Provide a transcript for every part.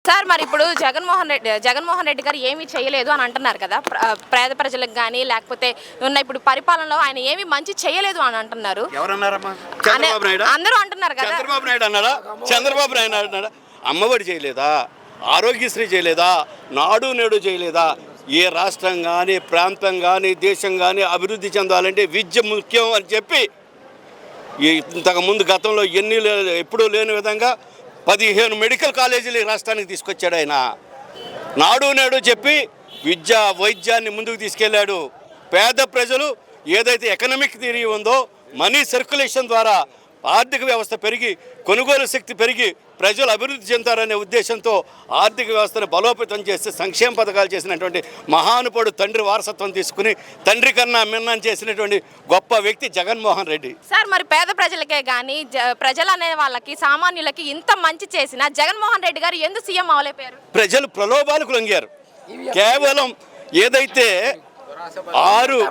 Sir మరి ఇప్పుడు జగన్మోహన్ రెడ్డి గారు ఏమీ చేయలేదు అని అంటున్నారు కదా, పేద ప్రజలకు కానీ లేకపోతే ఉన్న ఇప్పుడు పరిపాలనలో ఆయన ఏమీ మంచి చేయలేదు అని అంటున్నారు. అందరూ అంటున్నారు కదా. చంద్రబాబు నాయుడు అన్నాడా? అమ్మఒడి చేయలేదా? ఆరోగ్యశ్రీ చేయలేదా? నాడు నేడు చేయలేదా? ఏ రాష్ట్రం కానీ ప్రాంతం కానీ దేశం కానీ అభివృద్ధి చెందాలంటే విద్య ముఖ్యం అని చెప్పి ఇంతకుముందు గతంలో ఎప్పుడూ లేని విధంగా 15 మెడికల్ కాలేజీలు ఈ రాష్ట్రానికి తీసుకొచ్చాడు ఆయన. నాడు నేడు చెప్పి వైద్యాన్ని ముందుకు తీసుకెళ్ళాడు. పేద ప్రజలు ఏదైతే ఎకనామిక్ థియరీ ఉందో, మనీ సర్క్యులేషన్ ద్వారా ఆర్థిక వ్యవస్థ పెరిగి కొనుగోలు శక్తి పెరిగి ప్రజలు అభివృద్ధి చెందుతారనే ఉద్దేశంతో ఆర్థిక వ్యవస్థను బలోపేతం చేసి సంక్షేమ పథకాలు చేసినటువంటి మహానుభావుడు, తండ్రి వారసత్వం తీసుకుని తండ్రి కన్నా మిన్నం చేసినటువంటి గొప్ప వ్యక్తి జగన్మోహన్ రెడ్డి. సార్ మరి పేద ప్రజలకే కానీ ప్రజలు అనే వాళ్ళకి సామాన్యులకి ఇంత మంచి చేసిన జగన్మోహన్ రెడ్డి గారు ఎందుకు సీఎం అవలేపారు? ప్రజలు ప్రలోభాలకు లొంగారు. కేవలం ఏదైతే 6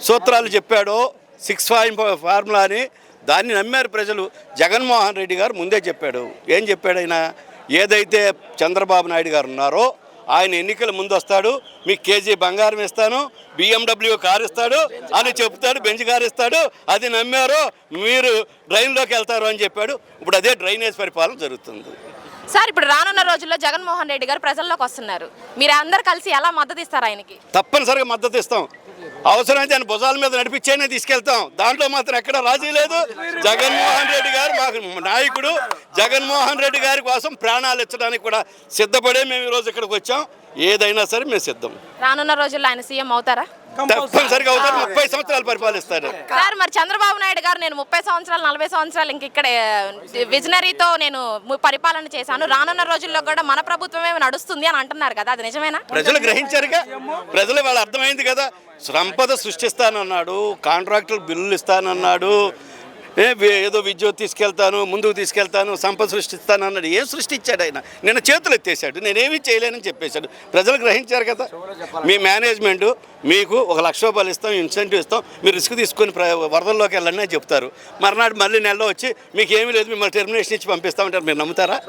సూత్రాలు చెప్పాడో 6 ఫార్ములా అని దాన్ని నమ్మారు ప్రజలు. జగన్మోహన్ రెడ్డి గారు ముందే చెప్పాడు. ఏం చెప్పాడు ఆయన? ఏదైతే చంద్రబాబు నాయుడు గారు ఉన్నారో ఆయన ఎన్నికల ముందు వస్తాడు, మీకు కేజీ బంగారం ఇస్తాను, BMW కారు ఇస్తాడు అని చెప్తాడు, బెంచ్ కారు ఇస్తాడు. అది నమ్మారో మీరు డ్రైన్లోకి వెళ్తారు అని చెప్పాడు. ఇప్పుడు అదే డ్రైనేజ్ పరిపాలన జరుగుతుంది. సార్ ఇప్పుడు రానున్న రోజుల్లో జగన్మోహన్ రెడ్డి గారు ప్రజల్లోకి వస్తున్నారు, మీరు అందరు కలిసి ఎలా మద్దతు ఇస్తారు ఆయనకి? తప్పనిసరిగా మద్దతు ఇస్తాం. అవసరమైతే ఆయన భుజాల మీద నడిపించేనే తీసుకెళ్తాం. దాంట్లో మాత్రం ఎక్కడ రాజీ లేదు. జగన్మోహన్ రెడ్డి గారు మాకు నాయకుడు. జగన్మోహన్ రెడ్డి గారి కోసం ప్రాణాలు ఇచ్చడానికి కూడా సిద్ధపడే మేము ఈరోజు ఇక్కడికి వచ్చాం. ఏదైనా సరే మేము సిద్ధం. రానున్న రోజుల్లో ఆయన సీఎం అవుతారా? తప్పనిసరిగా అవుతారు. 30 సంవత్సరాలు పరిపాలిస్తారు. సార్ మరి చంద్రబాబు నాయుడు గారు నేను 30 సంవత్సరాలు 40 సంవత్సరాలు ఇంక ఇక్కడ విజనరీతో నేను పరిపాలన చేశాను, రానున్న రోజుల్లో కూడా మన ప్రభుత్వమే నడుస్తుంది అని అంటున్నారు కదా, అది నిజమేనా? ప్రజలు గ్రహించారుగా. ప్రజలు వాళ్ళు అర్థమైంది కదా. సంపద సృష్టిస్తానన్నాడు, కాంట్రాక్టులు బిల్లులు ఇస్తానన్నాడు, ఏదో విద్యుత్ తీసుకెళ్తాను, ముందుకు తీసుకెళ్తాను, సంపద సృష్టిస్తాను అన్నాడు. ఏం సృష్టించాడు ఆయన? నిన్న చేతులు ఎత్తేసాడు. నేనేమీ చేయలేనని చెప్పేశాడు. ప్రజలు గ్రహించారు కదా. మీ మేనేజ్మెంట్ మీకు 1 లక్ష రూపాయలు ఇస్తాం, ఇన్సెంటివ్ ఇస్తాం, మీరు రిస్క్ తీసుకొని వరదల్లోకి వెళ్ళండి అని చెప్తారు. మర్నాడు మళ్ళీ నెలలో వచ్చి మీకు ఏమీ లేదు, మిమ్మల్ని టెర్మినేషన్ ఇచ్చి పంపిస్తామంటారు. మీరు నమ్ముతారా?